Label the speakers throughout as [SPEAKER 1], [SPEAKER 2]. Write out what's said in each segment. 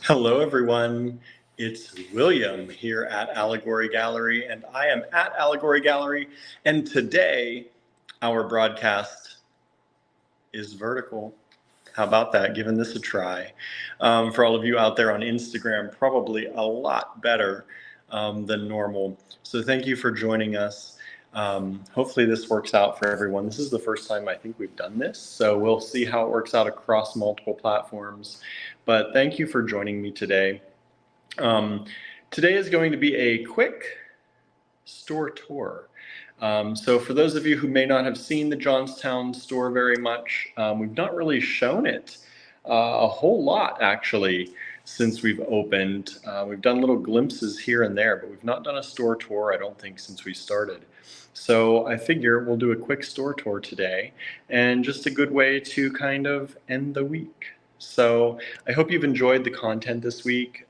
[SPEAKER 1] Hello, everyone. It's William here at Allegory Gallery, and I am at Allegory Gallery. And today, our broadcast is vertical. How about that? Giving this a try. For all of you out there on Instagram, probably a lot better than normal. So thank you for joining us. Hopefully this works out for everyone. This is the first time I think we've done this, so we'll see how it works out across multiple platforms. But thank you for joining me today. Today is going to be a quick store tour. So for those of you who may not have seen the Johnstown store very much, we've not really shown it a whole lot actually since we've opened. We've done little glimpses here and there, but we've not done a store tour, I don't think, since we started. So I figure we'll do a quick store tour today, and just a good way to kind of end the week. So I hope you've enjoyed the content this week.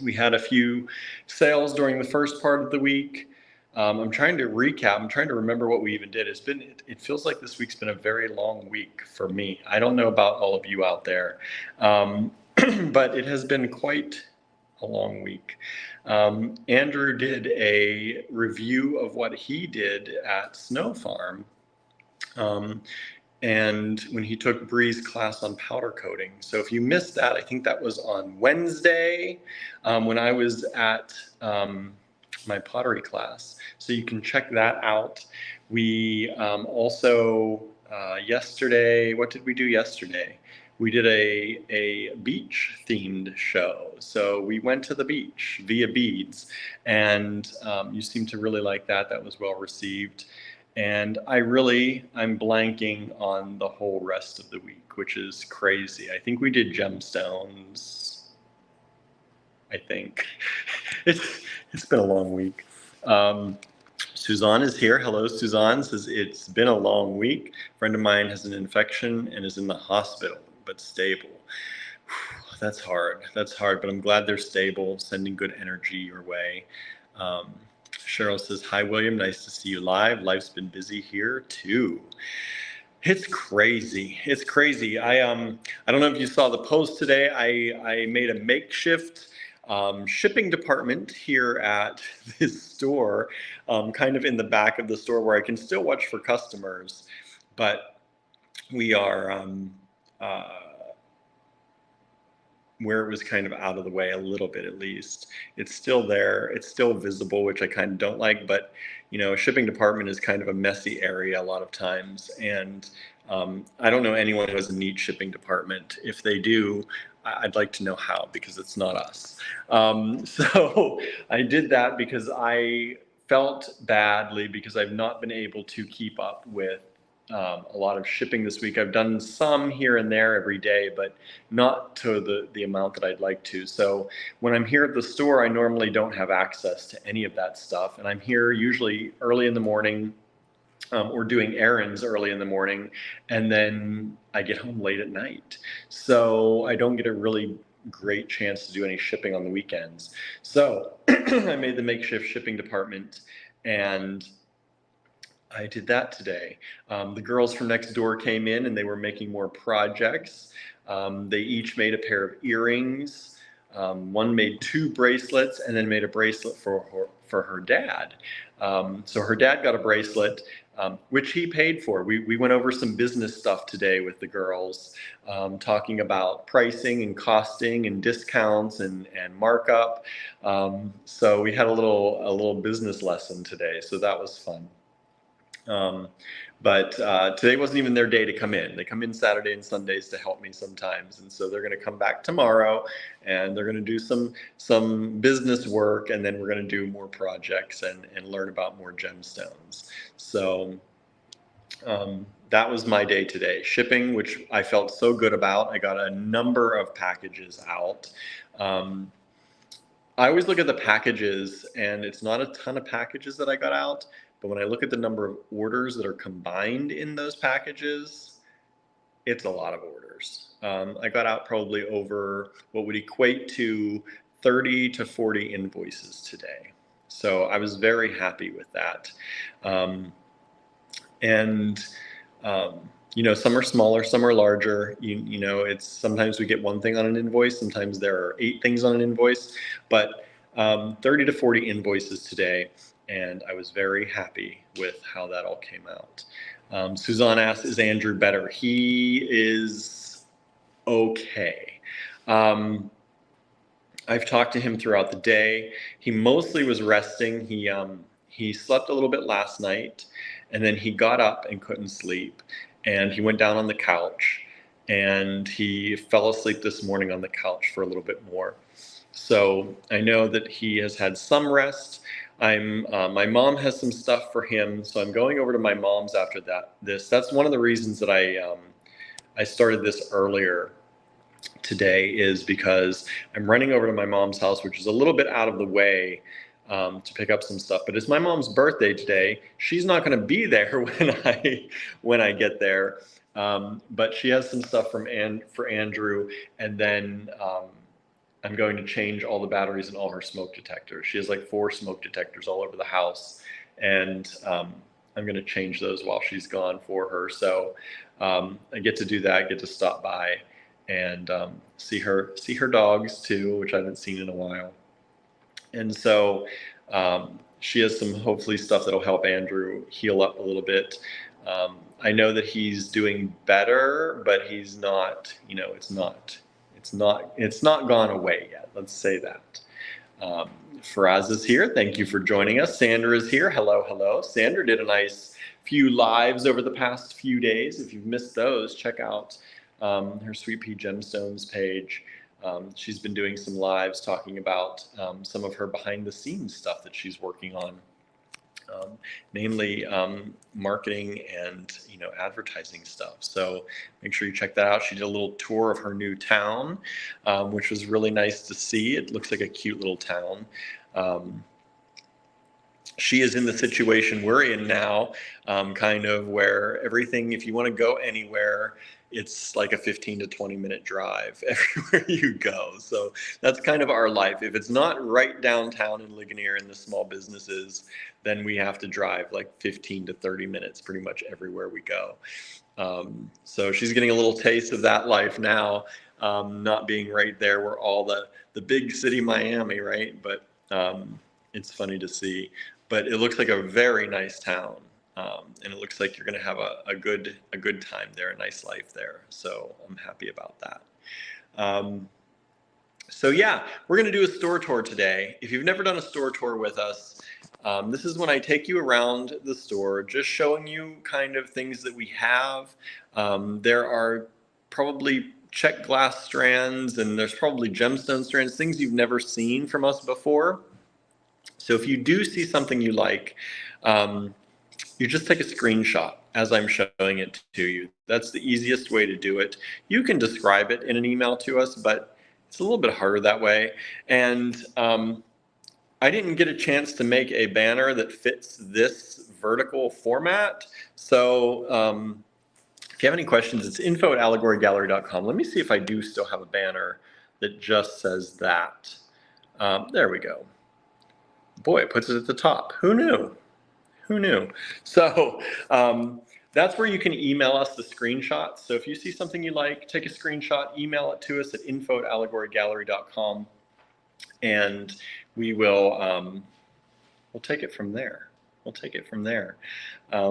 [SPEAKER 1] We had a few sales during the first part of the week. I'm trying to recap. I'm trying to remember what we even did. It feels like this week's been a very long week for me. I don't know about all of you out there, but it has been quite a long week. Andrew did a review of what he did at Snow Farm. And when he took Bree's class on powder coating. So if you missed that, I think that was on Wednesday when I was at my pottery class. So you can check that out. We also, yesterday, what did we do yesterday? We did a beach themed show. So we went to the beach via beads, and you seem to really like that. That was well received. And I'm blanking on the whole rest of the week, which is crazy. I think we did gemstones. I think it's been a long week. Suzanne is here. Hello, Suzanne. Says it's been a long week. A friend of mine has an infection and is in the hospital, but stable. That's hard. That's hard, but I'm glad they're stable, sending good energy your way. Cheryl says, hi, William. Nice to see you live. Life's been busy here, too. It's crazy. It's crazy. I don't know if you saw the post today. I made a makeshift shipping department here at this store, kind of in the back of the store where I can still watch for customers. But we are where it was kind of out of the way a little bit, at least. It's still there. It's still visible, which I kind of don't like, but you know, a shipping department is kind of a messy area a lot of times. And I don't know anyone who has a neat shipping department. If they do, I'd like to know how, because it's not us. So I did that because I felt badly because I've not been able to keep up with a lot of shipping this week. I've done some here and there every day, but not to the amount that I'd like to. So when I'm here at the store, I normally don't have access to any of that stuff. And I'm here usually early in the morning or doing errands early in the morning. And then I get home late at night. So I don't get a really great chance to do any shipping on the weekends. So I made the makeshift shipping department, and I did that today. The girls from next door came in and they were making more projects. They each made a pair of earrings. One made 2 bracelets and then made a bracelet for her dad. So her dad got a bracelet, which he paid for. We went over some business stuff today with the girls, talking about pricing and costing and discounts and markup. So we had a little business lesson today. So that was fun. But today wasn't even their day to come in. They come in Saturday and Sundays to help me sometimes. And so they're going to come back tomorrow and they're going to do some business work, and then we're going to do more projects and learn about more gemstones. So that was my day today. Shipping, which I felt so good about. I got a number of packages out. I always look at the packages, and it's not a ton of packages that I got out. But when I look at the number of orders that are combined in those packages, it's a lot of orders. I got out probably over what would equate to 30 to 40 invoices today. So I was very happy with that. some are smaller, some are larger. It's sometimes we get one thing on an invoice, sometimes there are 8 things on an invoice, but 30 to 40 invoices today, and I was very happy with how that all came out. Suzanne asked, is Andrew better? He is okay. I've talked to him throughout the day. He mostly was resting. He slept a little bit last night, and then he got up and couldn't sleep, and he went down on the couch, and he fell asleep this morning on the couch for a little bit more. So I know that he has had some rest. My mom has some stuff for him, so I'm going over to my mom's after that's one of the reasons that I started this earlier today, is because I'm running over to my mom's house, which is a little bit out of the way, to pick up some stuff. But it's my mom's birthday today. She's not going to be there when I get there, but she has some stuff for Andrew, and then I'm going to change all the batteries in all her smoke detectors. She has like 4 smoke detectors all over the house, and I'm going to change those while she's gone for her. So I get to do that, get to stop by and see her dogs too, which I haven't seen in a while. And so she has some hopefully stuff that'll help Andrew heal up a little bit. I know that he's doing better, but he's not, it's not gone away yet. Let's say that. Faraz is here. Thank you for joining us. Sandra is here. Hello. Sandra did a nice few lives over the past few days. If you've missed those, check out her Sweet Pea Gemstones page. She's been doing some lives talking about some of her behind the scenes stuff that she's working on, mainly marketing and advertising stuff. So make sure you check that out. She did a little tour of her new town, which was really nice to see. It looks like a cute little town. She is in the situation we're in now, kind of where everything, if you want to go anywhere, it's like a 15 to 20 minute drive everywhere you go. So that's kind of our life. If it's not right downtown in Ligonier in the small businesses, then we have to drive like 15 to 30 minutes pretty much everywhere we go. So she's getting a little taste of that life now, not being right there where all the big city Miami, right? But it's funny to see. But it looks like a very nice town. And it looks like you're going to have a good time there, a nice life there. So I'm happy about that. So yeah, we're going to do a store tour today. If you've never done a store tour with us, this is when I take you around the store, just showing you kind of things that we have. There are probably check glass strands, and there's probably gemstone strands, things you've never seen from us before. So if you do see something you like, you just take a screenshot as I'm showing it to you. That's the easiest way to do it. You can describe it in an email to us, but it's a little bit harder that way. And I didn't get a chance to make a banner that fits this vertical format. So if you have any questions, it's info@allegorygallery.com. Let me see if I do still have a banner that just says that. There we go. Boy, it puts it at the top. Who knew? Who knew? So that's where you can email us the screenshots. So if you see something you like, take a screenshot, email it to us at info@allegorygallery.com, and we will we'll take it from there. We'll take it from there.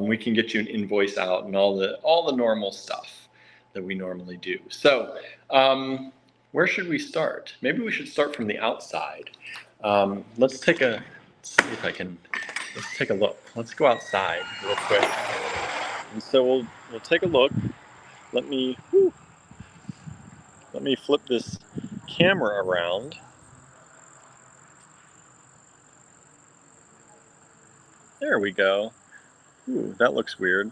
[SPEAKER 1] We can get you an invoice out and all the normal stuff that we normally do. So where should we start? Maybe we should start from the outside. Let's see if I can. Let's take a look. Let's go outside real quick. And so we'll take a look. Let me flip this camera around. There we go. Ooh, that looks weird.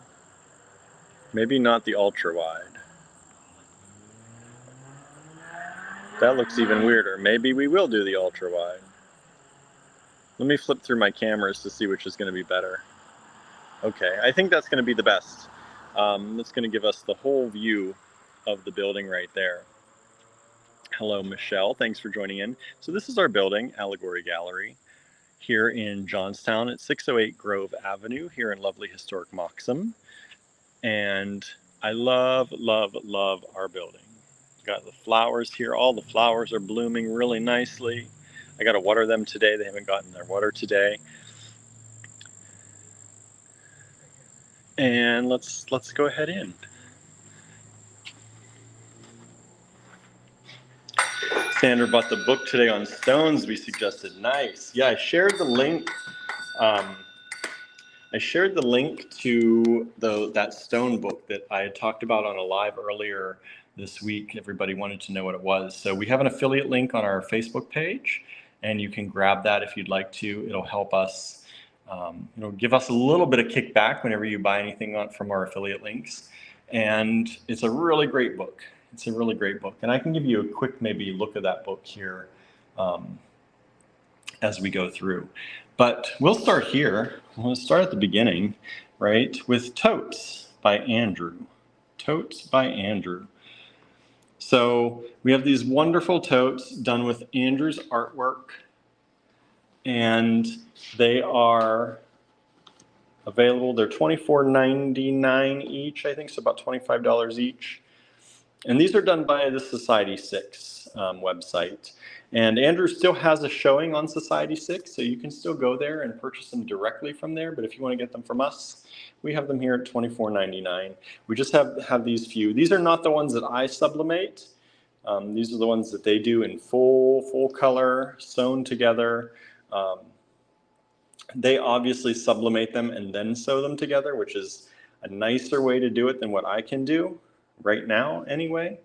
[SPEAKER 1] Maybe not the ultra wide. That looks even weirder. Maybe we will do the ultra wide. Let me flip through my cameras to see which is going to be better. Okay, I think that's going to be the best. That's going to give us the whole view of the building right there. Hello, Michelle. Thanks for joining in. So this is our building, Allegory Gallery, here in Johnstown at 608 Grove Avenue, here in lovely historic Moxham. And I love, love, love our building. Got the flowers here. All the flowers are blooming really nicely. I got to water them today. They haven't gotten their water today. And let's go ahead in. Sandra bought the book today on stones we suggested. Nice. Yeah, I shared the link. I shared the link to that stone book that I had talked about on a live earlier this week. Everybody wanted to know what it was. So we have an affiliate link on our Facebook page, and you can grab that if you'd like to. It'll help us, give us a little bit of kickback whenever you buy anything from our affiliate links. And it's a really great book. It's a really great book. And I can give you a quick maybe look at that book here as we go through. But we'll start here. We'll start at the beginning, right, with Totes by Andrew. Totes by Andrew. So we have these wonderful totes done with Andrew's artwork, and they are available. They're $24.99 each, I think, so about $25 each. And these are done by the Society 6 website. And Andrew still has a showing on Society 6, so you can still go there and purchase them directly from there. But if you want to get them from us, we have them here at $24.99. We just have these few. These are not the ones that I sublimate. These are the ones that they do in full color, sewn together. They obviously sublimate them and then sew them together, which is a nicer way to do it than what I can do right now anyway.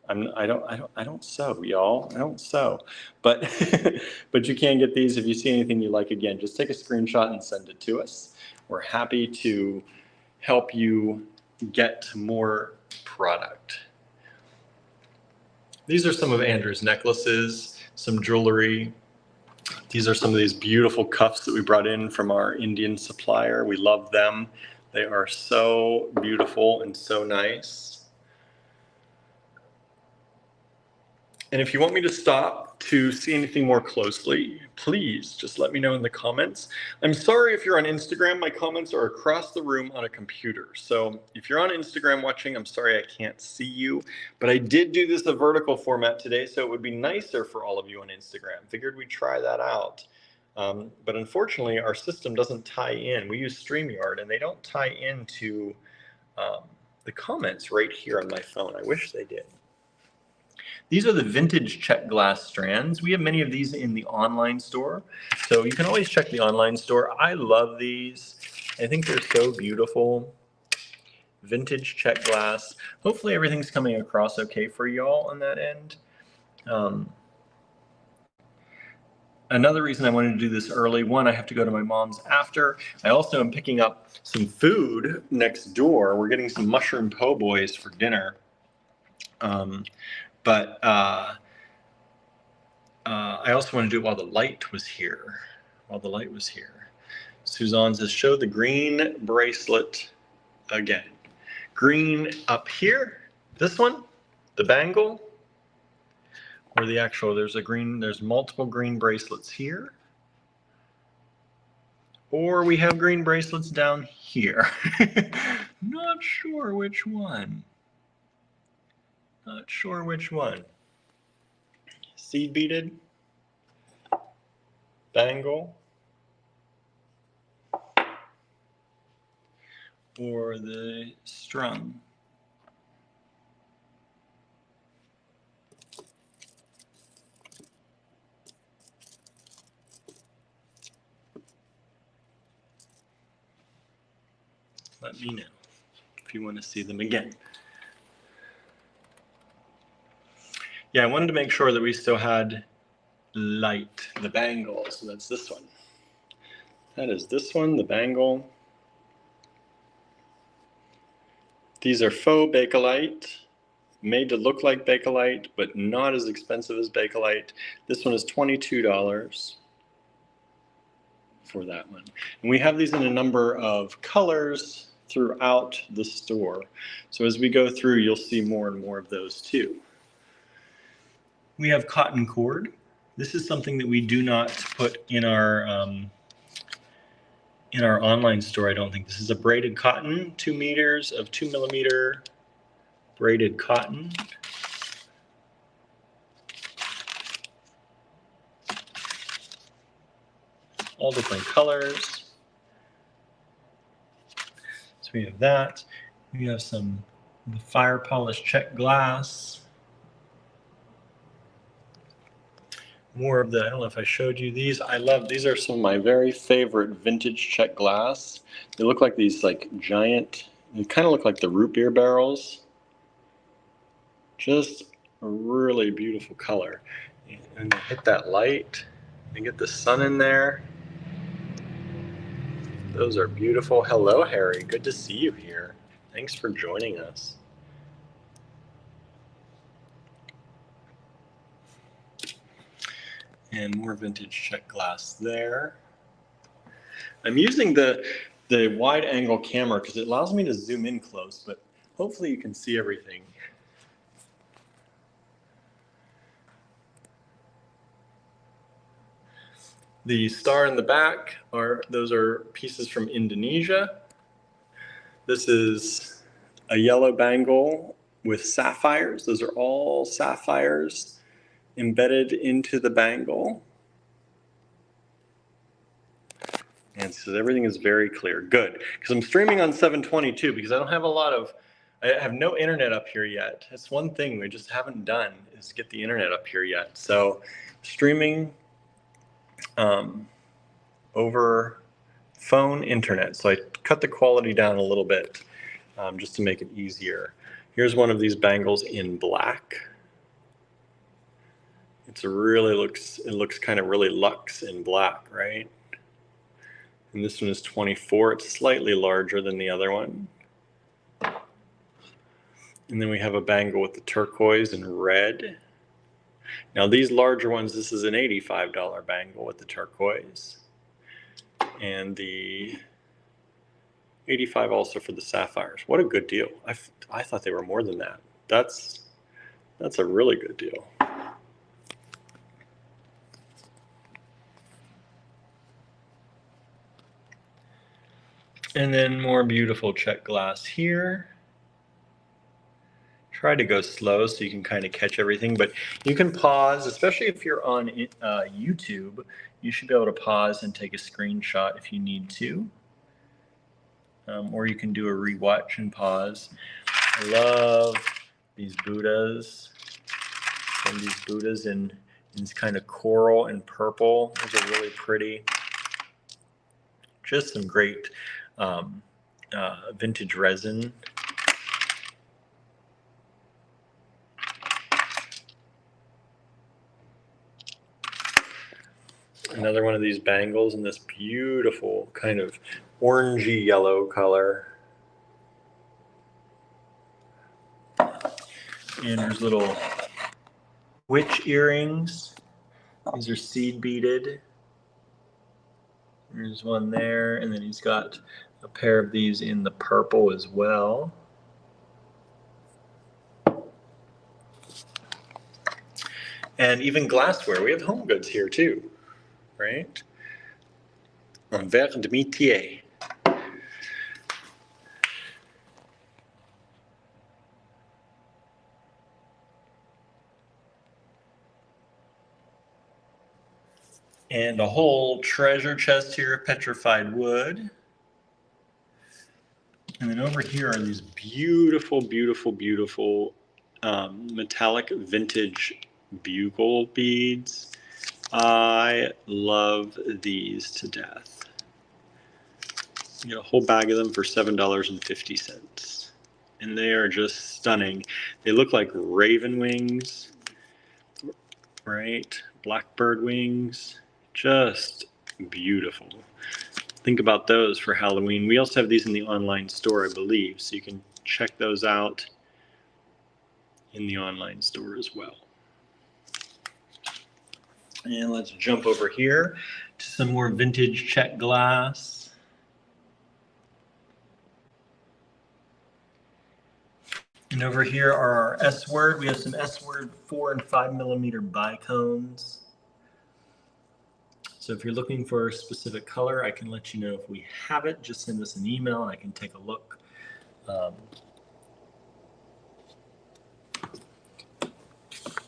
[SPEAKER 1] I don't sew, y'all. I don't sew, but but you can get these. If you see anything you like, again, just take a screenshot and send it to us. We're happy to help you get more product. These are some of Andrew's necklaces, some jewelry. These are some of these beautiful cuffs that we brought in from our Indian supplier. We love them. They are so beautiful and so nice. And if you want me to stop to see anything more closely, please just let me know in the comments. I'm sorry if you're on Instagram, my comments are across the room on a computer. So if you're on Instagram watching, I'm sorry I can't see you, but I did do this a vertical format today, so it would be nicer for all of you on Instagram. Figured we'd try that out. But unfortunately, our system doesn't tie in. We use StreamYard, and they don't tie into the comments right here on my phone. I wish they did. These are the vintage check glass strands. We have many of these in the online store, so you can always check the online store. I love these. I think they're so beautiful. Vintage check glass. Hopefully everything's coming across okay for y'all on that end. Another reason I wanted to do this early, one, I have to go to my mom's after. I also am picking up some food next door. We're getting some mushroom po' boys for dinner. But I also want to do it while the light was here. Suzanne says, show the green bracelet again. Green up here, this one, the bangle, or the actual, there's multiple green bracelets here. Or we have green bracelets down here. Not sure which one. Seed beaded, bangle, or the strung. Let me know if you want to see them again. Yeah, I wanted to make sure that we still had light, the bangle. So that's this one. That is this one, the bangle. These are faux Bakelite, made to look like Bakelite, but not as expensive as Bakelite. This one is $22 for that one. And we have these in a number of colors throughout the store. So as we go through, you'll see more and more of those too. We have cotton cord. This is something that we do not put in our in our online store. I don't think this is a braided cotton, 2 meters of 2mm braided cotton. All different colors. So we have that. We have some fire polished check glass. More of the, I don't know if I showed you these. I love, these are some of my very favorite vintage check glass. They look like these like giant, they kind of look like the root beer barrels. Just a really beautiful color. And they hit that light and get the sun in there. Those are beautiful. Hello, Harry. Good to see you here. Thanks for joining us. And more vintage check glass there. I'm using the wide angle camera because it allows me to zoom in close, but hopefully you can see everything. The star in the back those are pieces from Indonesia. This is a yellow bangle with sapphires. Those are all sapphires embedded into the bangle. And so everything is very clear. Good. Because I'm streaming on 722 because I don't have I have no internet up here yet. That's one thing we just haven't done is get the internet up here yet. So streaming over phone internet. So I cut the quality down a little bit just to make it easier. Here's one of these bangles in black. It looks kind of really luxe in black, right? And this one is 24. It's slightly larger than the other one. And then we have a bangle with the turquoise and red. Now these larger ones, this is an $85 bangle with the turquoise. And the 85 also for the sapphires. What a good deal. I thought they were more than that. That's a really good deal. And then more beautiful check glass here. Try to go slow so you can kind of catch everything, but you can pause, especially if you're on YouTube. You should be able to pause and take a screenshot if you need to. Or you can do a rewatch and pause. I love these Buddhas. And these Buddhas in this kind of coral and purple. Those are really pretty. Just some great vintage resin. Another one of these bangles in this beautiful kind of orangey yellow color. And there's little witch earrings. These are seed beaded. There's one there, and then he's got a pair of these in the purple as well. And even glassware. We have home goods here too, right? Un verre de métier. And a whole treasure chest here of petrified wood. And then over here are these beautiful, beautiful, beautiful metallic vintage bugle beads. I love these to death. You get a whole bag of them for $7.50. And they are just stunning. They look like raven wings, right? Blackbird wings. Just beautiful. Think about those for Halloween. We also have these in the online store, I believe, so you can check those out in the online store as well. And let's jump over here to some more vintage check glass. And over here are our S-word. We have some S-word 4 and 5 millimeter bicones. So if you're looking for a specific color, I can let you know if we have it. Just send us an email and I can take a look.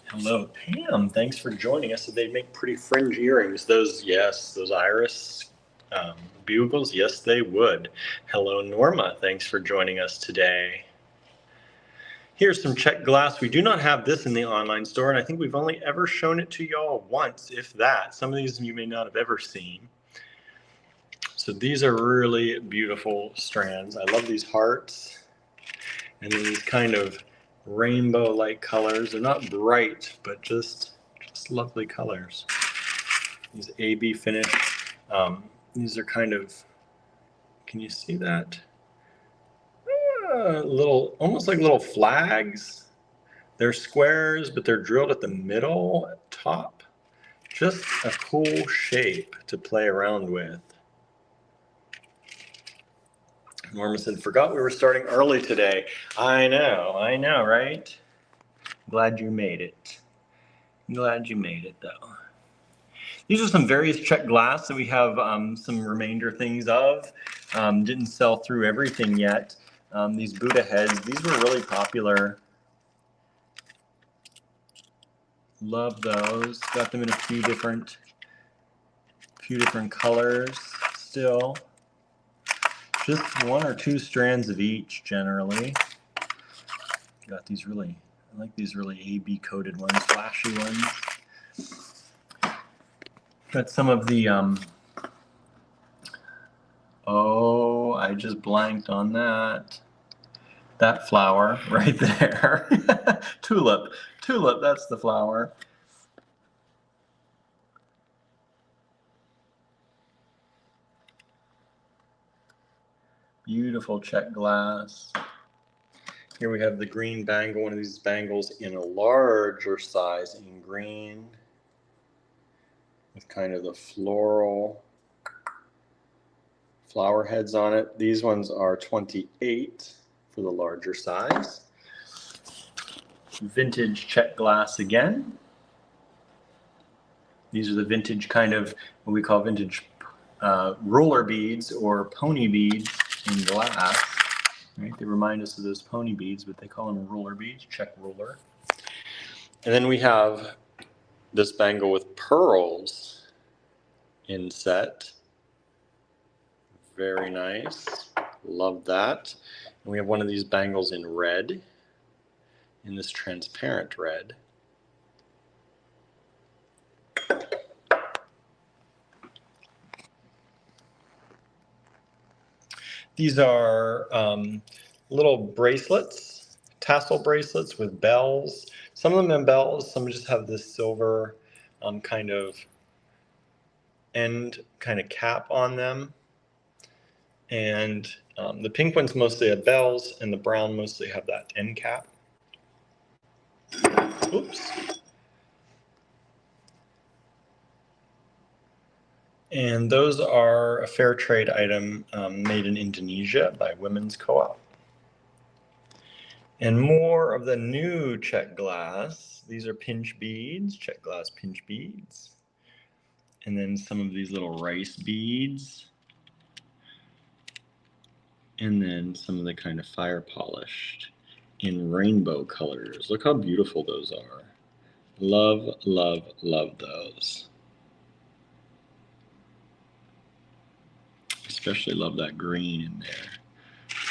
[SPEAKER 1] Hello, Pam. Thanks for joining us. So they make pretty fringe earrings. Those, yes, those iris bugles, yes, they would. Hello, Norma. Thanks for joining us today. Here's some check glass. We do not have this in the online store, and I think we've only ever shown it to y'all once, if that. Some of these you may not have ever seen. So these are really beautiful strands. I love these hearts, and then these kind of rainbow-like colors. They're not bright, but just lovely colors. These AB finish. These are kind of, can you see that? Little, almost like little flags. They're squares, but they're drilled at the middle, at top. Just a cool shape to play around with. Norma said, forgot we were starting early today. I know, right? Glad you made it. Glad you made it, though. These are some various check glass that we have some remainder things of. Didn't sell through everything yet. These Buddha heads, these were really popular. Love those. Got them in a few different colors still. Just one or two strands of each generally. Got these really, I like these really AB coated ones, flashy ones. Got some of the, oh, I just blanked on that. That flower right there. Tulip, that's the flower. Beautiful check glass. Here we have the green bangle, one of these bangles in a larger size in green with kind of the floral flower heads on it. These ones are 28 for the larger size. Vintage check glass again. These are the vintage kind of what we call vintage roller beads or pony beads in glass. Right? They remind us of those pony beads, but they call them roller beads, check roller. And then we have this bangle with pearls inset. Very nice. Love that. And we have one of these bangles in red, in this transparent red. These are little bracelets, tassel bracelets with bells. Some of them have bells, some just have this silver kind of end kind of cap on them. And the pink ones mostly have bells, and the brown mostly have that end cap. Oops. And those are a fair trade item made in Indonesia by Women's Co-op. And more of the new check glass. These are pinch beads, check glass pinch beads. And then some of these little rice beads. And then some of the kind of fire polished in rainbow colors. Look how beautiful those are. Love, love, love those. Especially love that green in there.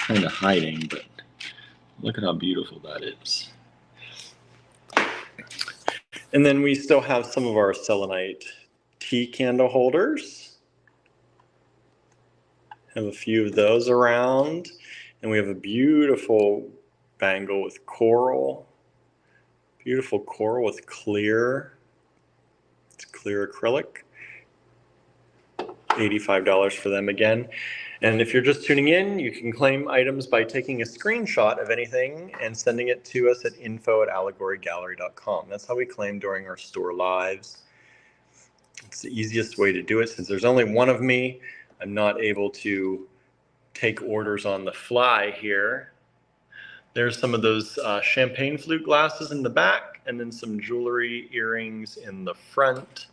[SPEAKER 1] Kind of hiding, but look at how beautiful that is. And then we still have some of our selenite tea candle holders. Have a few of those around. And we have a beautiful bangle with coral. Beautiful coral with clear. It's clear acrylic. $85 for them again. And if you're just tuning in, you can claim items by taking a screenshot of anything and sending it to us at info@allegorygallery.com. That's how we claim during our store lives. It's the easiest way to do it. Since there's only one of me, I'm not able to take orders on the fly here. There's some of those champagne flute glasses in the back, and then some jewelry earrings in the front.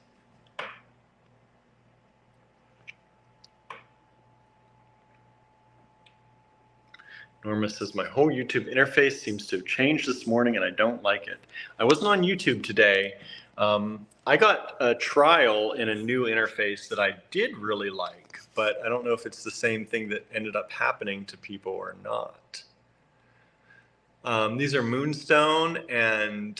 [SPEAKER 1] Norma says, my whole YouTube interface seems to have changed this morning and I don't like it. I wasn't on YouTube today. I got a trial in a new interface that I did really like, but I don't know if it's the same thing that ended up happening to people or not. These are moonstone and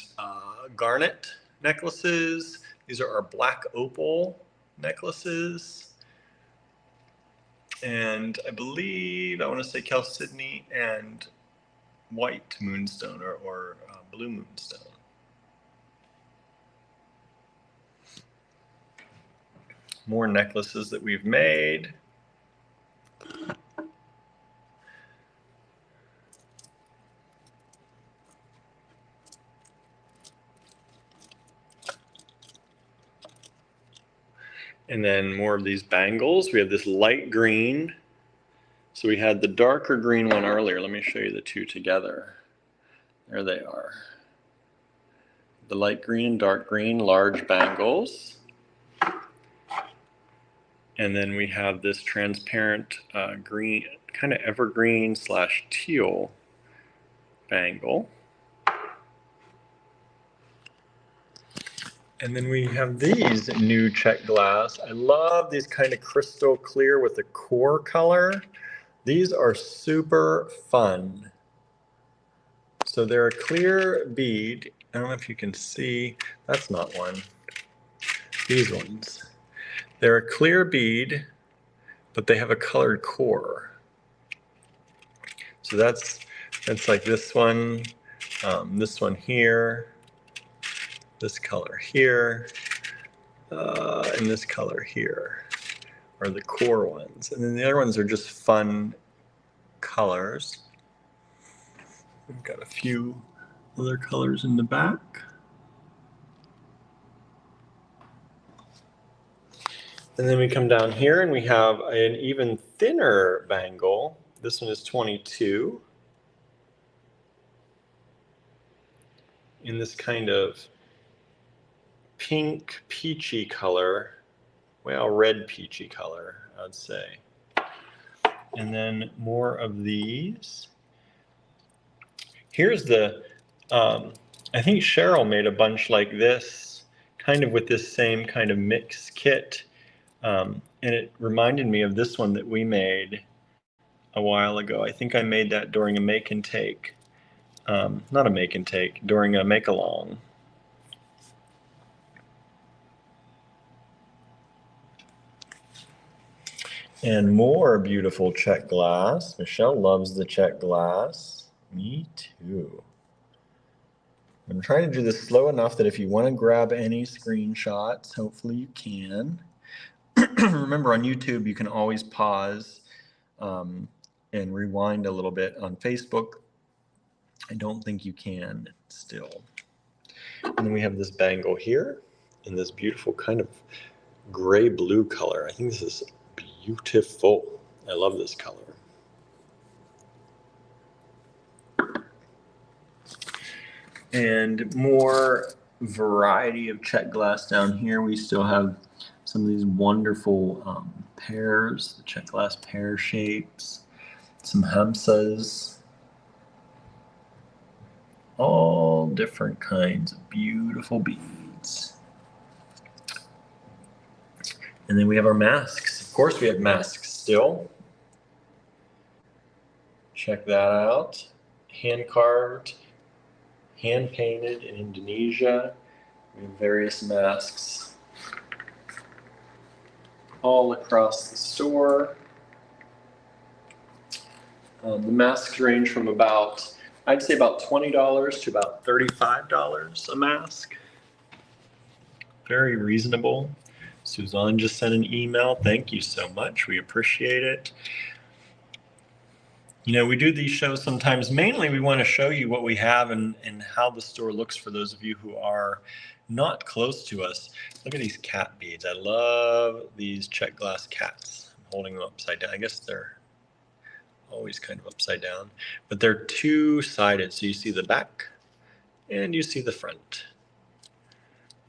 [SPEAKER 1] garnet necklaces. These are our black opal necklaces. And I believe, I want to say chalcedony and white moonstone or blue moonstone. More necklaces that we've made. And then more of these bangles. We have this light green. So we had the darker green one earlier. Let me show you the two together. There they are. The light green and dark green large bangles. And then we have this transparent green, kind of evergreen / teal bangle. And then we have these new check glass. I love these kind of crystal clear with the core color. These are super fun. So they're a clear bead. I don't know if you can see, that's not one. These ones. They're a clear bead, but they have a colored core. So that's like this one here, this color here, and this color here are the core ones. And then the other ones are just fun colors. We've got a few other colors in the back. And then we come down here and we have an even thinner bangle. This one is 22. In this kind of pink peachy color, well, red peachy color, I'd say. And then more of these. Here's the, I think Cheryl made a bunch like this, kind of with this same kind of mix kit. And it reminded me of this one that we made a while ago. I think I made that during a make and take. Not a make and take, during a make along. And more beautiful check glass. Michelle loves the check glass. Me too. I'm trying to do this slow enough that if you want to grab any screenshots, hopefully you can. Remember, on YouTube, you can always pause and rewind a little bit. On Facebook, I don't think you can still. And then we have this bangle here in this beautiful kind of gray blue color. I think this is beautiful. I love this color. And more variety of check glass down here. We still have some of these wonderful pears, the check glass pear shapes, some hamsas, all different kinds of beautiful beads. And then we have our masks. Of course, we have masks still. Check that out. Hand carved, hand painted in Indonesia. We have various masks all across the store. The masks range from about, I'd say about $20 to about $35 a mask. Very reasonable. Suzanne just sent an email. Thank you so much. We appreciate it. You know, we do these shows sometimes. Mainly, we want to show you what we have and how the store looks for those of you who are not close to us. Look at these cat beads. I love these check glass cats. I'm holding them upside down. I guess they're always kind of upside down, but they're two-sided. So you see the back and you see the front.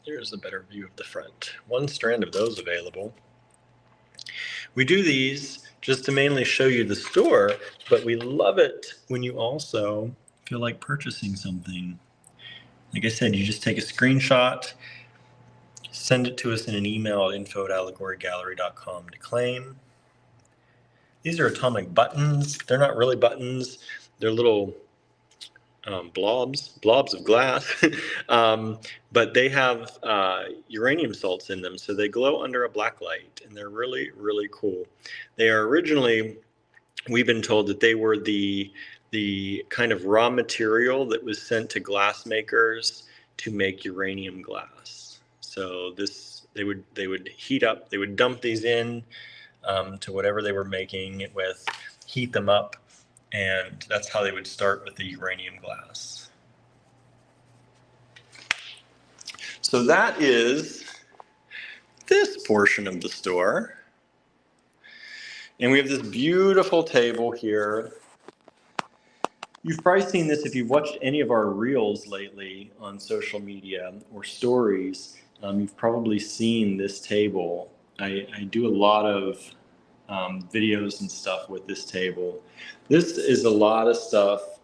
[SPEAKER 1] There's a better view of the front. One strand of those available. We do these just to mainly show you the store, but we love it when you also feel like purchasing something. Like I said, you just take a screenshot, send it to us in an email at info@allegorygallery.com to claim. These are atomic buttons. They're not really buttons. They're little blobs of glass, but they have uranium salts in them, so they glow under a black light, and they're really, really cool. They are originally, we've been told that they were the kind of raw material that was sent to glass makers to make uranium glass. So they would heat up, they would dump these in to whatever they were making it with, heat them up, and that's how they would start with the uranium glass. So that is this portion of the store. And we have this beautiful table here. You've probably seen this if you've watched any of our reels lately on social media or stories. You've probably seen this table. I do a lot of videos and stuff with this table. This is a lot of stuff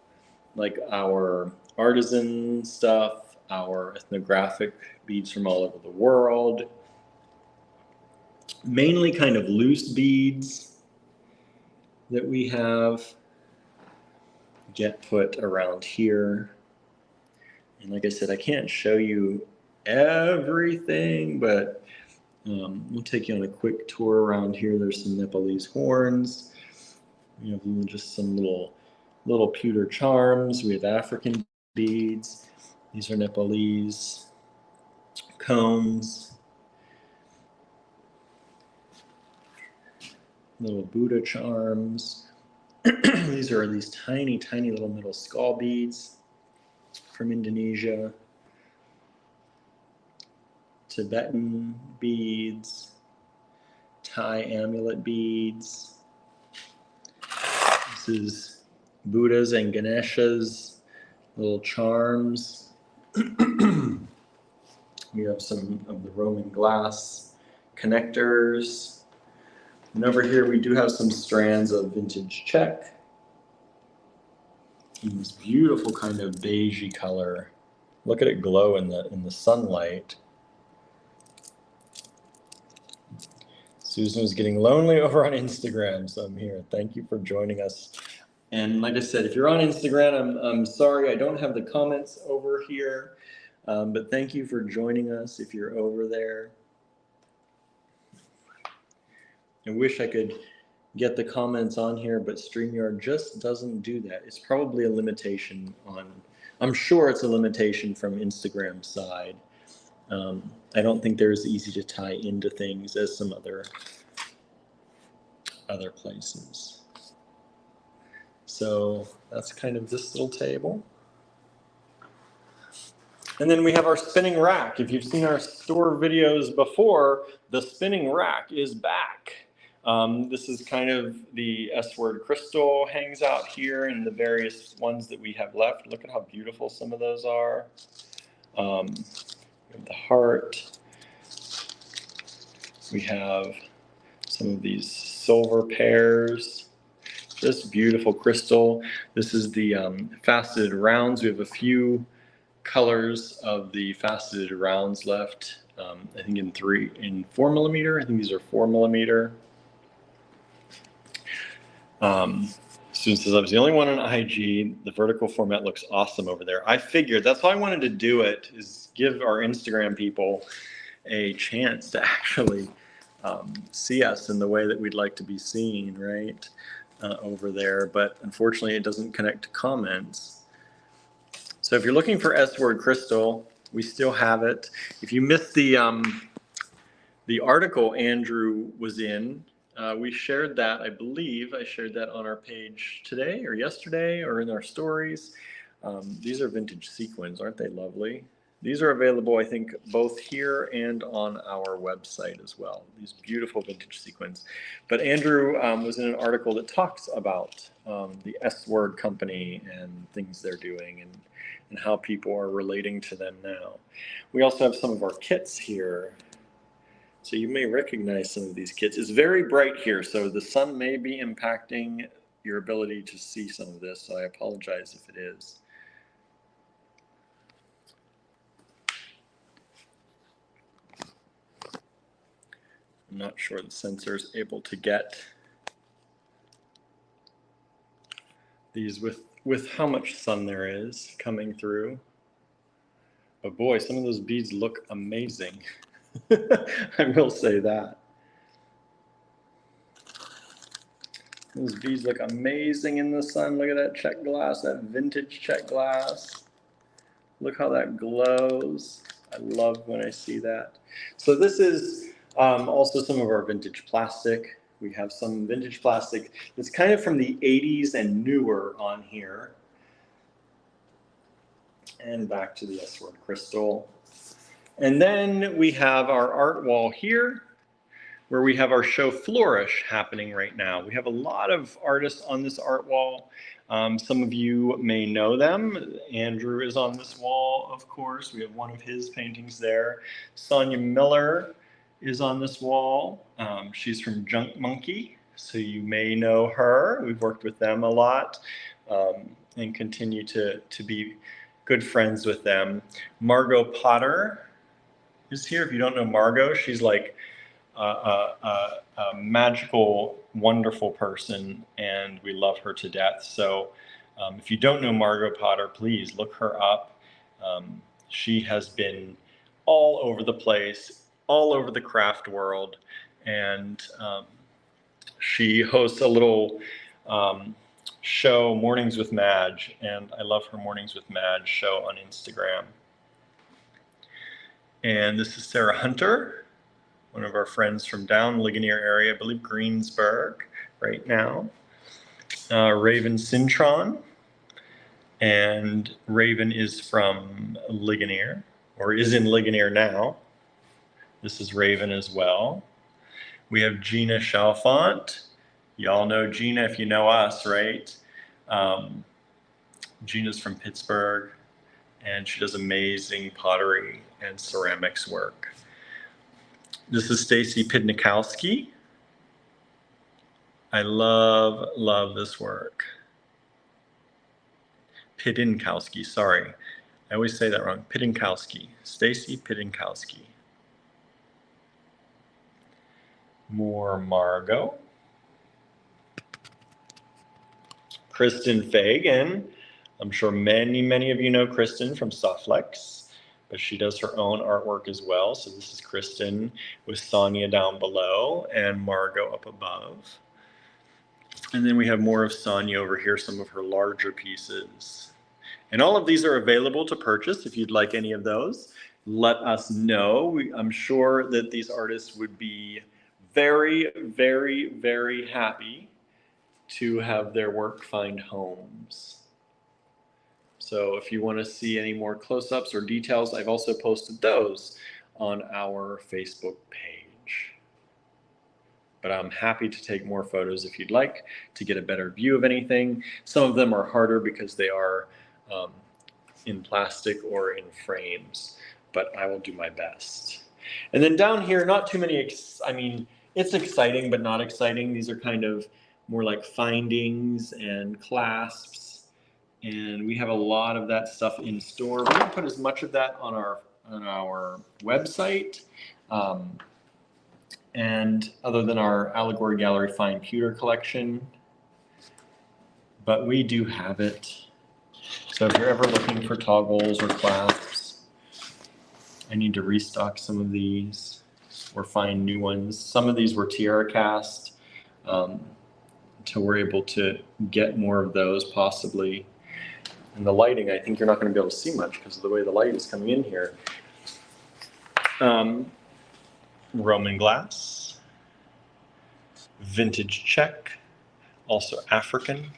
[SPEAKER 1] like our artisan stuff, our ethnographic beads from all over the world, mainly kind of loose beads that we have get put around here. And like I said, I can't show you everything, but we'll take you on a quick tour around here. There's some Nepalese horns. We have just some little pewter charms. We have African beads. These are Nepalese combs. Little Buddha charms. These are these tiny, tiny little metal skull beads from Indonesia. Tibetan beads. Thai amulet beads. This is Buddhas and Ganeshas, little charms. We have some of the Roman glass connectors. And over here we do have some strands of vintage check. In this beautiful kind of beigey color. Look at it glow in the sunlight. Susan was getting lonely over on Instagram, so I'm here. Thank you for joining us. And like I said, if you're on Instagram, I'm sorry I don't have the comments over here, but thank you for joining us if you're over there. I wish I could get the comments on here, but StreamYard just doesn't do that. It's probably a limitation I'm sure it's a limitation from Instagram's side. I don't think they're as easy to tie into things as some other places. So that's kind of this little table. And then we have our spinning rack. If you've seen our store videos before, the spinning rack is back. This is kind of the S-word crystal hangs out here and the various ones that we have left. Look at how beautiful some of those are. We have the heart. We have some of these silver pairs. Just beautiful crystal. This is the faceted rounds. We have a few colors of the faceted rounds left. I think in 4 millimeter. I think these are 4 millimeter. Student says I was the only one on IG. The vertical format looks awesome over there. I figured that's why I wanted to do it, is give our Instagram people a chance to actually see us in the way that we'd like to be seen, right? Over there, but unfortunately it doesn't connect to comments. So if you're looking for S-word crystal, we still have it. If you missed the article Andrew was in, we shared that, I believe I shared that on our page today or yesterday or in our stories. These are vintage sequins, aren't they lovely? These are available, I think, both here and on our website as well. These beautiful vintage sequins. But Andrew was in an article that talks about the S-word company and things they're doing and how people are relating to them now. We also have some of our kits here. So you may recognize some of these kits. It's very bright here, so the sun may be impacting your ability to see some of this, so I apologize if it is. I'm not sure the sensor is able to get these with how much sun there is coming through. But boy, some of those beads look amazing. I will say that. Those beads look amazing in the sun. Look at that check glass, that vintage check glass. Look how that glows. I love when I see that. So this is also some of our vintage plastic. We have some vintage plastic that's kind of from the 80s and newer on here. And back to the S-word crystal. And then we have our art wall here, where we have our show Flourish happening right now. We have a lot of artists on this art wall. Some of you may know them. Andrew is on this wall, of course. We have one of his paintings there. Sonia Miller is on this wall. She's from Junk Monkey, so you may know her. We've worked with them a lot and continue to be good friends with them. Margot Potter is here. If you don't know Margot, she's like a magical, wonderful person, and we love her to death. So if you don't know Margot Potter, please look her up. She has been all over the place, all over the craft world, and she hosts a little show, Mornings with Madge, and I love her Mornings with Madge show on Instagram. And this is Sarah Hunter, one of our friends from down Ligonier area, I believe Greensburg right now. Raven Cintron, and Raven is from Ligonier, or is in Ligonier now. This is Raven as well. We have Gina Chalfant. Y'all know Gina if you know us, right? Gina's from Pittsburgh, and she does amazing pottery and ceramics work. This is Stacy Pidnikowski. I love this work. Pidinkowski, sorry. I always say that wrong. Pidinkowski, Stacy Pidinkowski. More Margot. Kristen Fagan. I'm sure many of you know Kristen from Softflex, but she does her own artwork as well. So this is Kristen with Sonia down below and Margot up above. And then we have more of Sonia over here, some of her larger pieces. And all of these are available to purchase. If you'd like any of those, let us know. I'm sure that these artists would be very happy to have their work find homes. So if you want to see any more close-ups or details, I've also posted those on our Facebook page. But I'm happy to take more photos if you'd like to get a better view of anything. Some of them are harder because they are in plastic or in frames, but I will do my best. And then down here, not too many, I mean, it's exciting, but not exciting. These are kind of more like findings and clasps. And we have a lot of that stuff in store. We don't put as much of that on our website. And other than our Allegory Gallery Fine Pewter collection, but we do have it. So if you're ever looking for toggles or clasps, I need to restock some of these or find new ones. Some of these were tiara cast, until we're able to get more of those possibly. And the lighting, I think you're not going to be able to see much because of the way the light is coming in here. Roman glass, vintage Czech, also African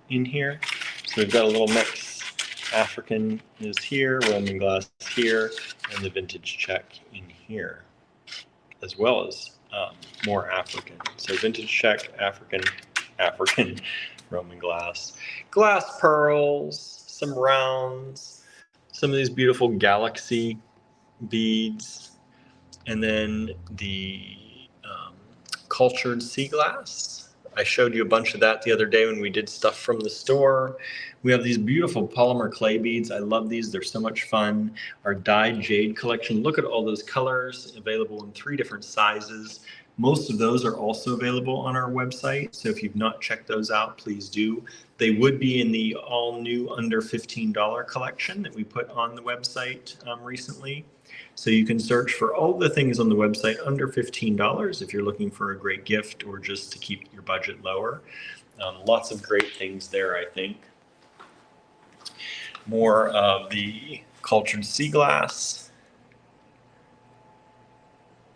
[SPEAKER 1] in here. So we've got a little mix. African is here, Roman glass here, and the vintage Czech in here, as well as more African. So vintage Czech, African, Roman glass. Glass pearls, some rounds, some of these beautiful galaxy beads, And then the cultured sea glass. I showed you a bunch of that the other day when we did stuff from the store. We have these beautiful polymer clay beads. I love these. They're so much fun. Our dyed jade collection. Look at all those colors available in 3 different sizes. Most of those are also available on our website. So if you've not checked those out, please do. They would be in the all new under $15 collection that we put on the website recently. So you can search for all the things on the website under $15 if you're looking for a great gift or just to keep your budget lower. Lots of great things there, I think. More of the cultured sea glass.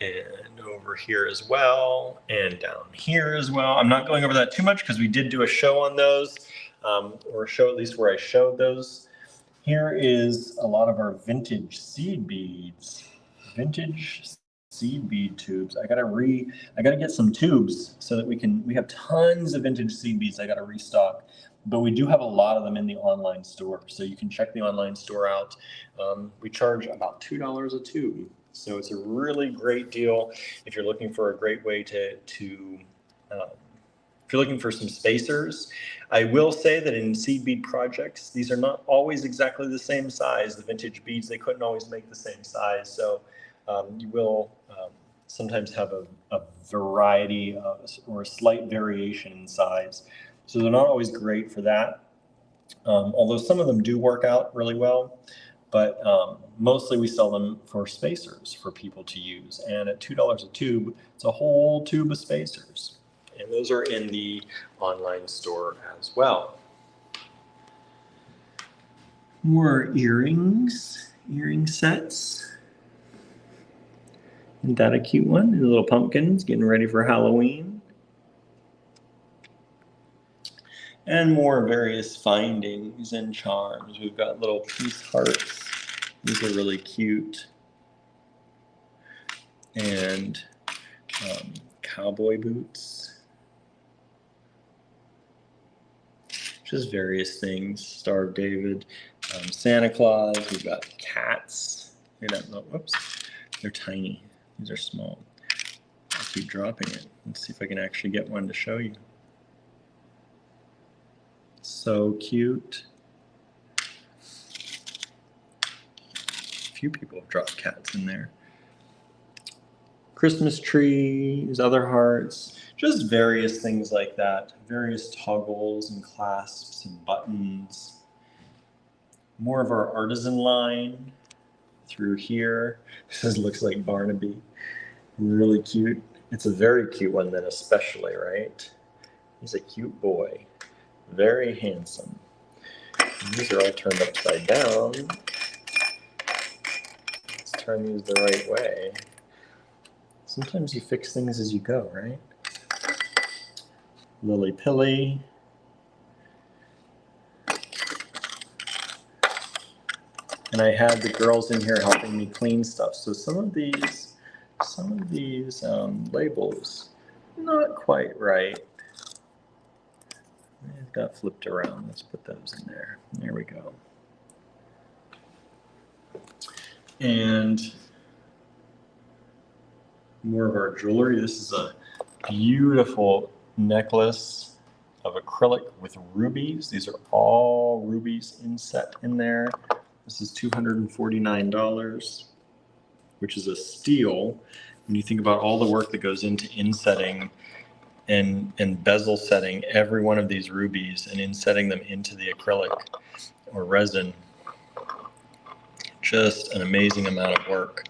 [SPEAKER 1] And over here as well, and down here as well. I'm not going over that too much because we did do a show on those, or a show at least where I showed those. Here is a lot of our vintage seed beads. Vintage seed bead tubes. I gotta get some tubes so that we have tons of vintage seed beads I gotta restock. But we do have a lot of them in the online store. So you can check the online store out. We charge about $2 a tube. So it's a really great deal if you're looking for a great way if you're looking for some spacers. I will say that in seed bead projects, these are not always exactly the same size. The vintage beads, they couldn't always make the same size. So you will sometimes have a variety or a slight variation in size. So they're not always great for that. Although some of them do work out really well. But mostly we sell them for spacers for people to use. And at $2 a tube, it's a whole tube of spacers. And those are in the online store as well. More earrings, earring sets. Isn't that a cute one? The little pumpkins getting ready for Halloween. And more various findings and charms. We've got little peace hearts. These are really cute. And cowboy boots. Just various things. Star of David. Santa Claus. We've got cats. Whoops. They're tiny. These are small. I'll keep dropping it. Let's see if I can actually get one to show you. So cute. A few people have dropped cats in there. Christmas trees, other hearts, just various things like that. Various toggles and clasps and buttons. More of our artisan line through here. This looks like Barnaby. Really cute. It's a very cute one then, especially, right? He's a cute boy. Very handsome. And these are all turned upside down. Let's turn these the right way. Sometimes you fix things as you go, right? Lily Pilly. And I had the girls in here helping me clean stuff. So some of these labels, not quite right. It got flipped around. Let's put those in there. There we go. And more of our jewelry. This is a beautiful necklace of acrylic with rubies. These are all rubies inset in there. This is $249, which is a steal when you think about all the work that goes into insetting and bezel setting every one of these rubies and insetting them into the acrylic or resin. Just an amazing amount of work.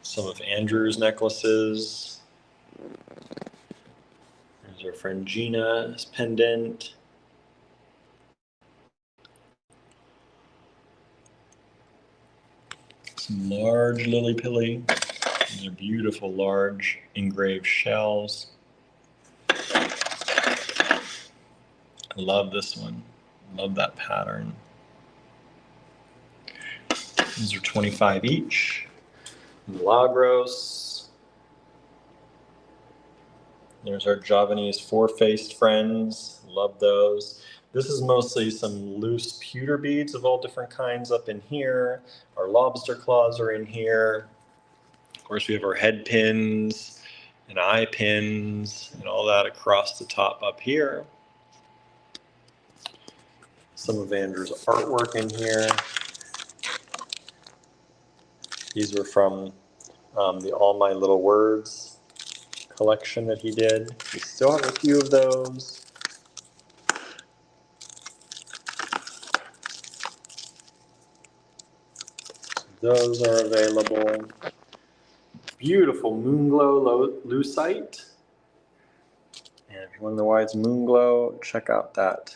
[SPEAKER 1] Some of Andrew's necklaces. There's our friend Gina's pendant. Some large lily pilly. These are beautiful, large engraved shells. I love this one. Love that pattern. These are 25 each. Milagros. There's our Javanese four-faced friends. Love those. This is mostly some loose pewter beads of all different kinds up in here. Our lobster claws are in here. Of course, we have our head pins and eye pins and all that across the top up here. Some of Andrew's artwork in here. These were from the All My Little Words collection that he did. We still have a few of those. Those are available. Beautiful Moonglow lucite. And if you wonder why it's Moonglow, check out that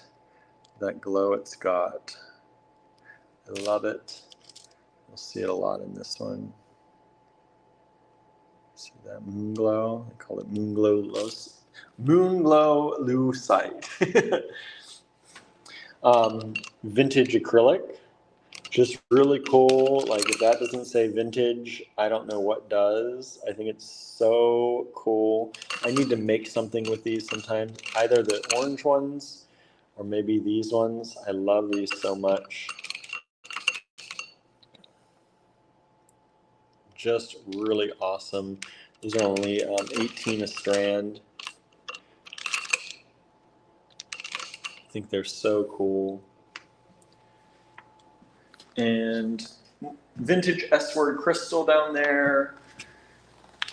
[SPEAKER 1] glow it's got. I love it. You'll see it a lot in this one. See that Moonglow? They call it Moonglow lucite. Vintage acrylic. Just really cool. Like, if that doesn't say vintage, I don't know what does. I think it's so cool. I need to make something with these sometimes. Either the orange ones or maybe these ones. I love these so much. Just really awesome. These are only 18 a strand. I think they're so cool. And vintage S-word crystal down there.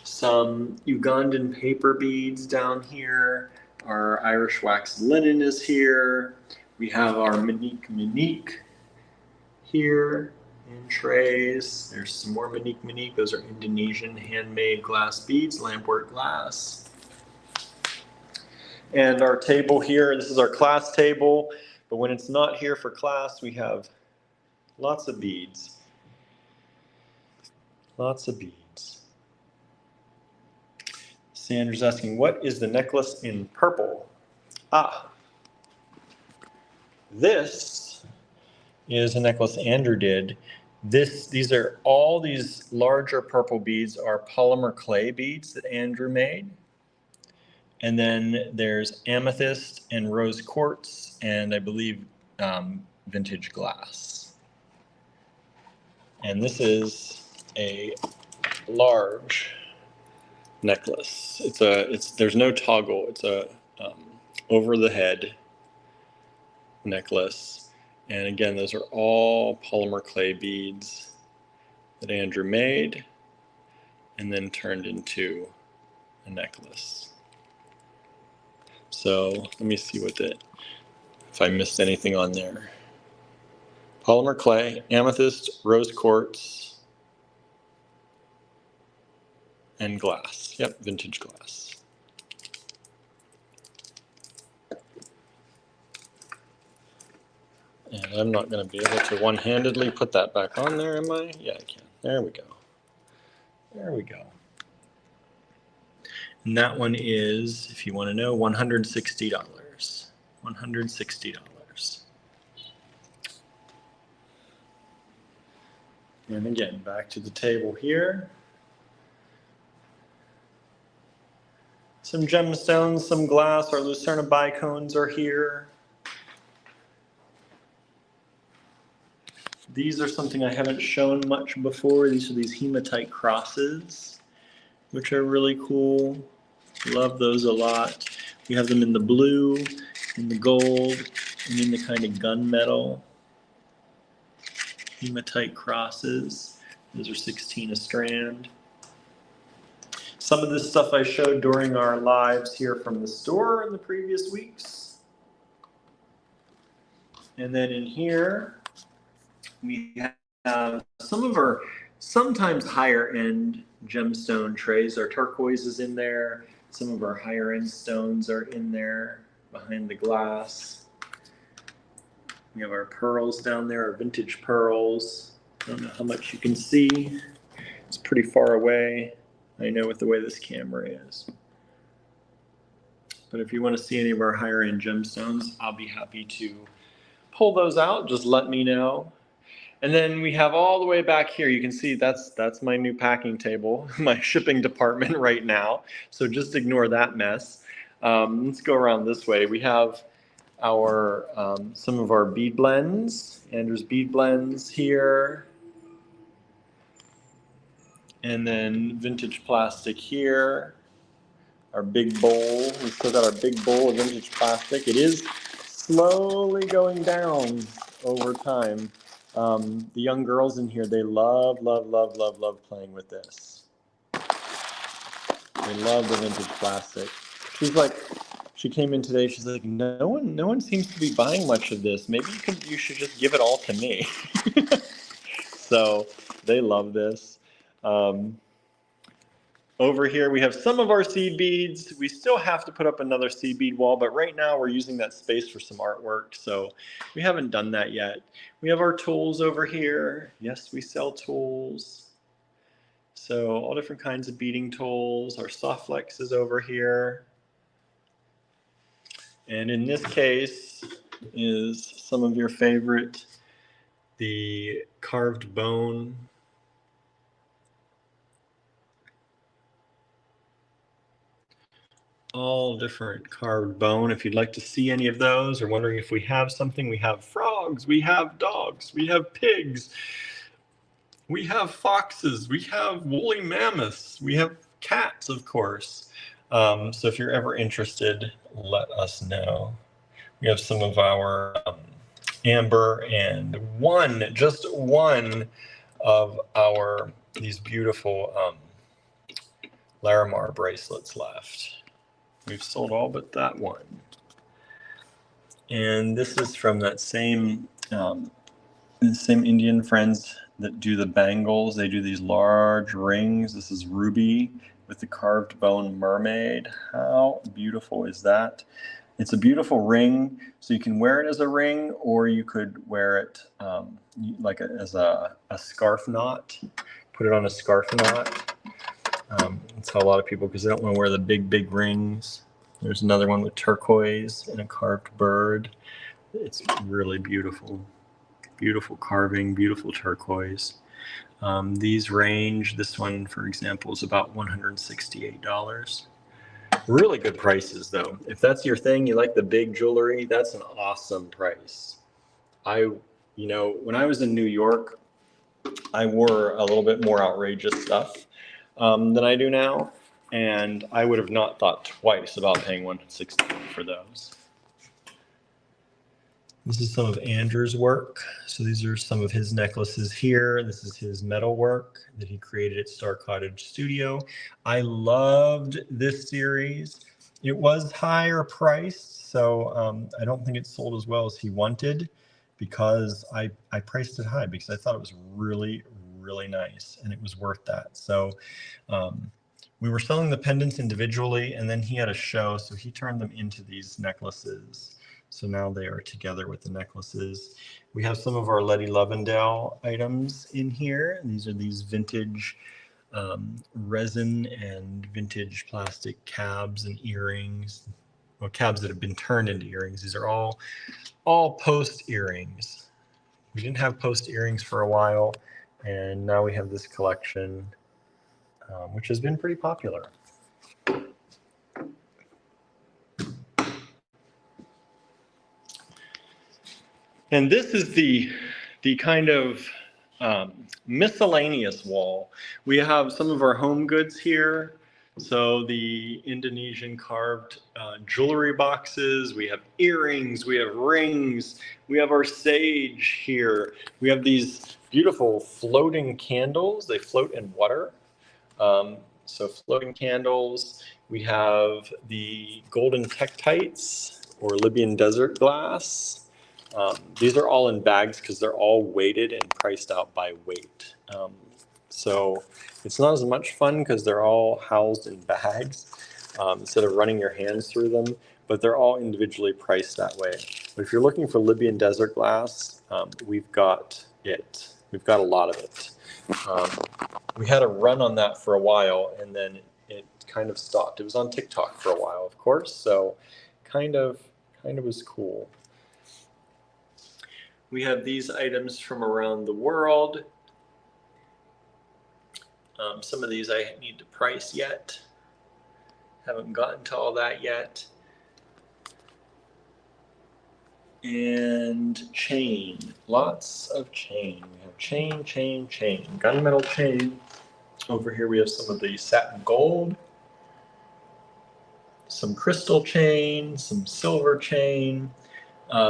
[SPEAKER 1] Some Ugandan paper beads down here. Our Irish wax linen is here. We have our Monique here in trays. There's some more Monique. Those are Indonesian handmade glass beads, lampwork glass. And our table here, this is our class table. But when it's not here for class, we have lots of beads. Lots of beads. Sandra's asking, what is the necklace in purple? This is a necklace Andrew did. These are all these larger purple beads are polymer clay beads that Andrew made. And then there's amethyst and rose quartz and I believe vintage glass. And this is a large necklace. There's no toggle. It's a over the head necklace. And again, those are all polymer clay beads that Andrew made and then turned into a necklace. So let me see if I missed anything on there. Polymer clay, amethyst, rose quartz, and glass. Yep, vintage glass. And I'm not going to be able to one-handedly put that back on there, am I? Yeah, I can. There we go. There we go. And that one is, if you want to know, $160. $160. And again, back to the table here. Some gemstones, some glass. Our Lucerna bicones are here. These are something I haven't shown much before. These are these hematite crosses, which are really cool. Love those a lot. We have them in the blue, in the gold, and in the kind of gunmetal. Hematite crosses. Those are 16 a strand. Some of this stuff I showed during our lives here from the store in the previous weeks. And then in here, we have some of our sometimes higher end gemstone trays. Our turquoise is in there. Some of our higher end stones are in there behind the glass. We have our pearls down there, our vintage pearls. I don't know how much you can see. It's pretty far away. I know with the way this camera is. But if you want to see any of our higher end gemstones, I'll be happy to pull those out. Just let me know. And then we have all the way back here, you can see that's my new packing table, my shipping department right now. So just ignore that mess. Let's go around this way. We have our some of our bead blends. Andrew's bead blends here. And then vintage plastic here. Our big bowl. We've still got our big bowl of vintage plastic. It is slowly going down over time. The young girls in here, they love playing with this. They love the vintage plastic. She's like, she came in today, she's like, no one seems to be buying much of this. Maybe you should just give it all to me. So they love this. Over here, we have some of our seed beads. We still have to put up another seed bead wall, but right now we're using that space for some artwork, so we haven't done that yet. We have our tools over here. Yes, we sell tools. So all different kinds of beading tools. Our soft flex is over here. And in this case is some of your favorite, the carved bone. All different carved bone. If you'd like to see any of those or wondering if we have something, we have frogs, we have dogs, we have pigs, we have foxes, we have woolly mammoths, we have cats, of course. So if you're ever interested, let us know. We have some of our amber and just one of these beautiful Larimar bracelets left. We've sold all but that one. And this is from that same Indian friends that do the bangles. They do these large rings. This is ruby with the carved bone mermaid. How beautiful is that? It's a beautiful ring, so you can wear it as a ring, or you could wear it as a scarf knot. Put it on a scarf knot. That's how a lot of people, because they don't want to wear the big rings. There's another one with turquoise and a carved bird. It's really beautiful. Beautiful carving, beautiful turquoise. These range, this one, for example, is about $168. Really good prices, though. If that's your thing, you like the big jewelry, that's an awesome price. When I was in New York, I wore a little bit more outrageous stuff than I do now, and I would have not thought twice about paying $168 for those. This is some of Andrew's work. So these are some of his necklaces here. This is his metal work that he created at Star Cottage Studio. I loved this series. It was higher priced, so I don't think it sold as well as he wanted, because I priced it high because I thought it was really nice and it was worth that. So we were selling the pendants individually, and then he had a show, so he turned them into these necklaces. So now they are together with the necklaces. We have some of our Letty Lovendale items in here. These are these vintage resin and vintage plastic cabs and earrings. Well, cabs that have been turned into earrings. These are all post earrings. We didn't have post earrings for a while, and now we have this collection, which has been pretty popular. And this is the kind of miscellaneous wall. We have some of our home goods here. So the Indonesian carved jewelry boxes, we have earrings, we have rings, we have our sage here. We have these beautiful floating candles. They float in water. So floating candles. We have the golden tektites or Libyan desert glass. These are all in bags because they're all weighted and priced out by weight. So it's not as much fun because they're all housed in bags instead of running your hands through them, but they're all individually priced that way. But if you're looking for Libyan desert glass, we've got it. We've got a lot of it. We had a run on that for a while, and then it kind of stopped. It was on TikTok for a while, of course, so kind of was cool. We have these items from around the world. Some of these I need to price yet. Haven't gotten to all that yet. And chain, lots of chain. We have chain, chain, chain, gunmetal chain. Over here we have some of the satin gold, some crystal chain, some silver chain.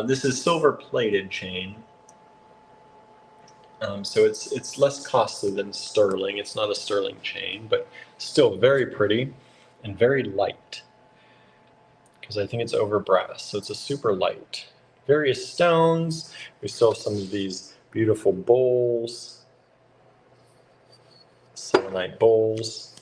[SPEAKER 1] This is silver plated chain. So it's less costly than sterling. It's not a sterling chain, but still very pretty and very light, because I think it's over brass, so it's a super light. Various stones. We still have some of these beautiful bowls, selenite bowls.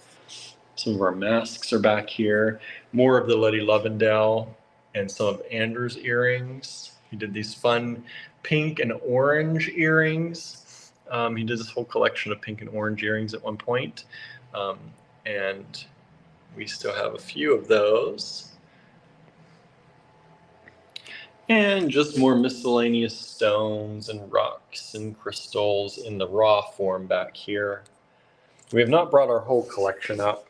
[SPEAKER 1] Some of our masks are back here. More of the Letty Lovendale and some of Andrew's earrings. He did these fun pink and orange earrings. He did this whole collection of pink and orange earrings at one point. And we still have a few of those. And just more miscellaneous stones and rocks and crystals in the raw form back here. We have not brought our whole collection up.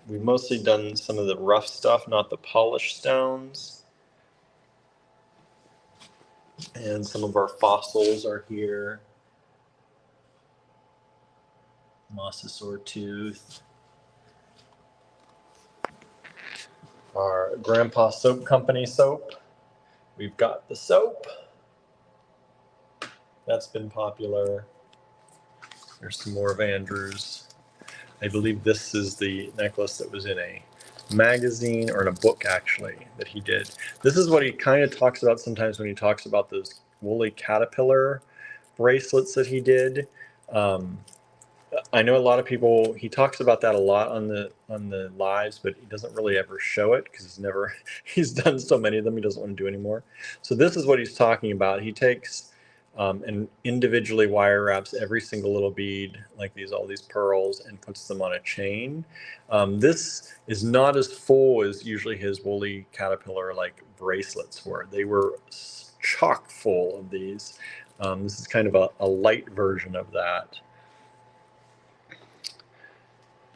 [SPEAKER 1] We've mostly done some of the rough stuff, not the polished stones. And some of our fossils are here. Mosasaur tooth. Our Grandpa Soap Company soap. We've got the soap. That's been popular. There's some more of Andrew's. I believe this is the necklace that was in a magazine, or in a book actually, that he did. This is what he kind of talks about sometimes when he talks about those woolly caterpillar bracelets that he did. I know a lot of people, he talks about that a lot on the lives, but he doesn't really ever show it because he's done so many of them he doesn't want to do anymore. So this is what he's talking about. He takes and individually wire wraps every single little bead, like all these pearls, and puts them on a chain. This is not as full as usually his woolly caterpillar like bracelets were. They were chock full of these. This is kind of a light version of that.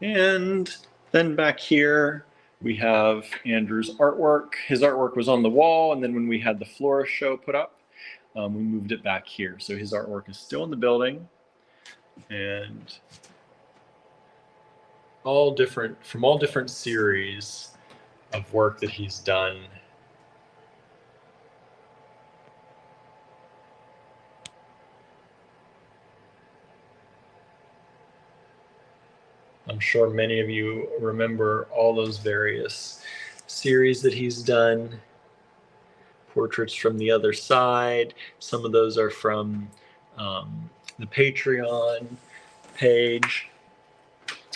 [SPEAKER 1] And then back here we have Andrew's artwork. His artwork was on the wall, and then when we had the florist show put up, we moved it back here. So his artwork is still in the building, and from all different series of work that he's done. I'm sure many of you remember all those various series that he's done. Portraits from the Other Side. Some of those are from the Patreon page.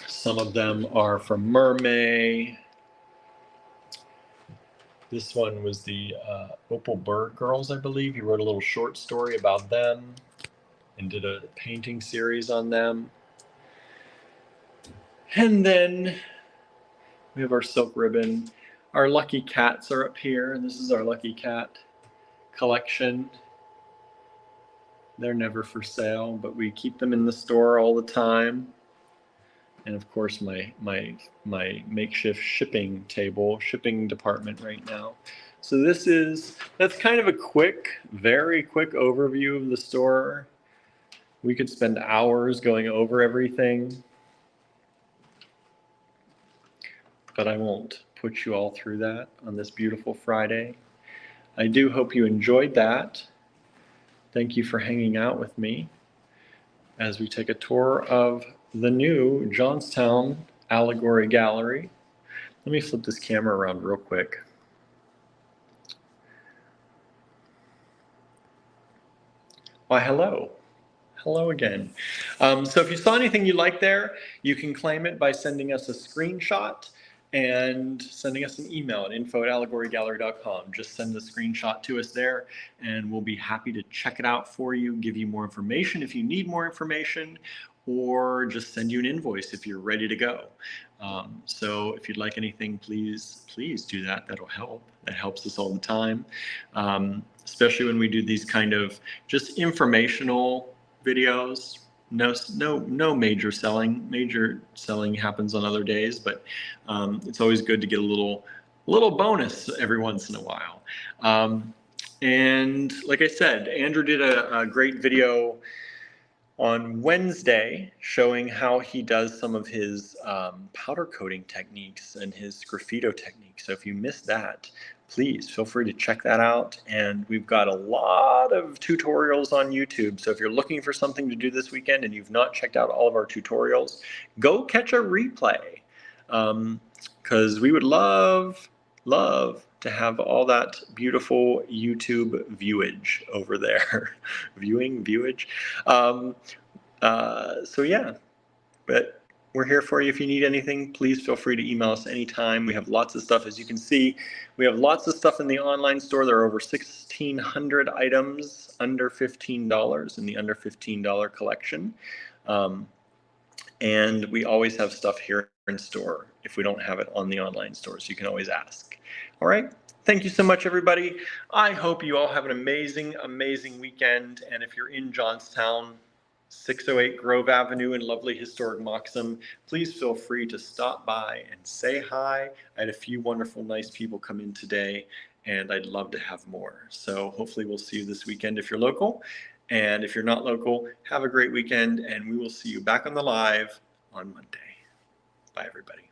[SPEAKER 1] Some of them are from Mermaid. This one was the Opal Bird Girls, I believe. He wrote a little short story about them and did a painting series on them. And then we have our silk ribbon. Our lucky cats are up here, and this is our lucky cat collection. They're never for sale, but we keep them in the store all the time. And of course, my makeshift shipping department right now. So that's kind of a very quick overview of the store. We could spend hours going over everything, but I won't put you all through that on this beautiful Friday. I do hope you enjoyed that. Thank you for hanging out with me as we take a tour of the new Johnstown Allegory Gallery. Let me flip this camera around real quick. Why, hello. Hello again. So if you saw anything you liked there, you can claim it by sending us a screenshot and sending us an email at info@allegorygallery.com. Just send the screenshot to us there, and we'll be happy to check it out for you, give you more information if you need more information, or just send you an invoice if you're ready to go. So if you'd like anything, please do that. That'll help. That helps us all the time, especially when we do these kind of just informational videos. No major selling. Major selling happens on other days, but it's always good to get a little little bonus every once in a while. And like I said, Andrew did a great video on Wednesday showing how he does some of his powder coating techniques and his graffito techniques. So if you missed that, please feel free to check that out. And we've got a lot of tutorials on YouTube. So if you're looking for something to do this weekend and you've not checked out all of our tutorials, go catch a replay. Because we would love to have all that beautiful YouTube viewage over there. Viewage. So yeah, but we're here for you. If you need anything, please feel free to email us anytime. We have lots of stuff. As you can see, we have lots of stuff in the online store. There are over 1,600 items under $15 in the under $15 collection. And we always have stuff here in store if we don't have it on the online store, so you can always ask. All right. Thank you so much, everybody. I hope you all have an amazing, amazing weekend. And if you're in Johnstown, 608 Grove Avenue in lovely historic Moxham, please feel free to stop by and say hi. I had a few wonderful, nice people come in today, and I'd love to have more. So hopefully we'll see you this weekend if you're local. And if you're not local, have a great weekend, and we will see you back on the live on Monday. Bye, everybody.